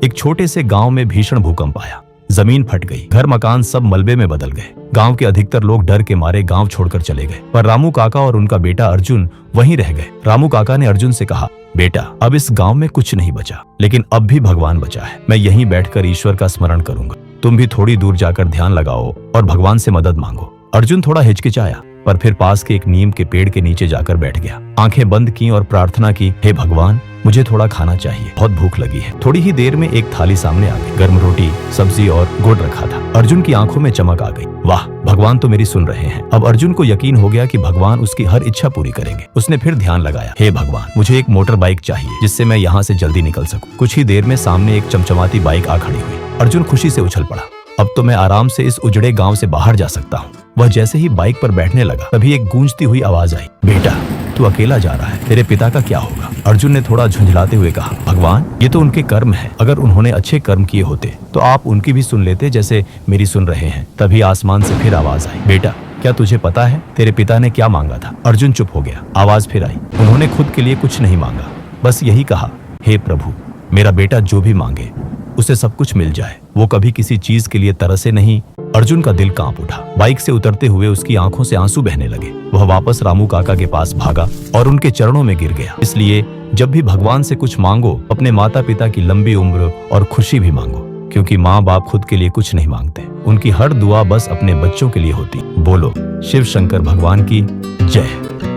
एक छोटे से गांव में भीषण भूकंप आया। जमीन फट गई, घर मकान सब मलबे में बदल गए। गांव के अधिकतर लोग डर के मारे गांव छोड़कर चले गए, पर रामू काका और उनका बेटा अर्जुन वहीं रह गए। रामू काका ने अर्जुन से कहा, बेटा अब इस गांव में कुछ नहीं बचा, लेकिन अब भी भगवान बचा है। मैं यहीं बैठकर ईश्वर का स्मरण करूंगा। तुम भी थोड़ी दूर जाकर ध्यान लगाओ और भगवान से मदद मांगो। अर्जुन थोड़ा हिचकिचाया, पर फिर पास के एक नीम के पेड़ के नीचे जाकर बैठ गया। आंखें बंद की और प्रार्थना की, हे भगवान मुझे थोड़ा खाना चाहिए, बहुत भूख लगी है। थोड़ी ही देर में एक थाली सामने आ गई। गर्म रोटी, सब्जी और गुड़ रखा था। अर्जुन की आंखों में चमक आ गई। वाह, भगवान तो मेरी सुन रहे हैं। अब अर्जुन को यकीन हो गया कि भगवान उसकी हर इच्छा पूरी करेंगे। उसने फिर ध्यान लगाया, हे भगवान मुझे एक मोटर बाइक चाहिए जिससे मैं यहाँ से जल्दी निकल सकूं। कुछ ही देर में सामने एक चमचमाती बाइक आ खड़ी हुई। अर्जुन खुशी से उछल पड़ा। अब तो मैं आराम से इस उजड़े गांव से बाहर जा सकता हूँ। वह जैसे ही बाइक पर बैठने लगा, तभी एक गूंजती हुई आवाज आई, बेटा तू अकेला जा रहा है, तेरे पिता का क्या होगा? अर्जुन ने थोड़ा झुंझलाते हुए कहा, भगवान ये तो उनके कर्म है। अगर उन्होंने अच्छे कर्म किए होते तो आप उनकी भी सुन लेते जैसे मेरी सुन रहे हैं। तभी आसमान से फिर आवाज आई, बेटा क्या तुझे पता है तेरे पिता ने क्या मांगा था? अर्जुन चुप हो गया। आवाज फिर आई, उन्होंने खुद के लिए कुछ नहीं मांगा, बस यही कहा, हे प्रभु मेरा बेटा जो भी मांगे उसे सब कुछ मिल जाए। वो कभी किसी चीज के लिए तरसे नहीं। अर्जुन का दिल कांप उठा। बाइक से उतरते हुए उसकी आंखों से आंसू बहने लगे। वह वापस रामू काका के पास भागा और उनके चरणों में गिर गया। इसलिए जब भी भगवान से कुछ मांगो, अपने माता पिता की लंबी उम्र और खुशी भी मांगो, क्योंकि माँ बाप खुद के लिए कुछ नहीं मांगते। उनकी हर दुआ बस अपने बच्चों के लिए होती। बोलो शिव शंकर भगवान की जय।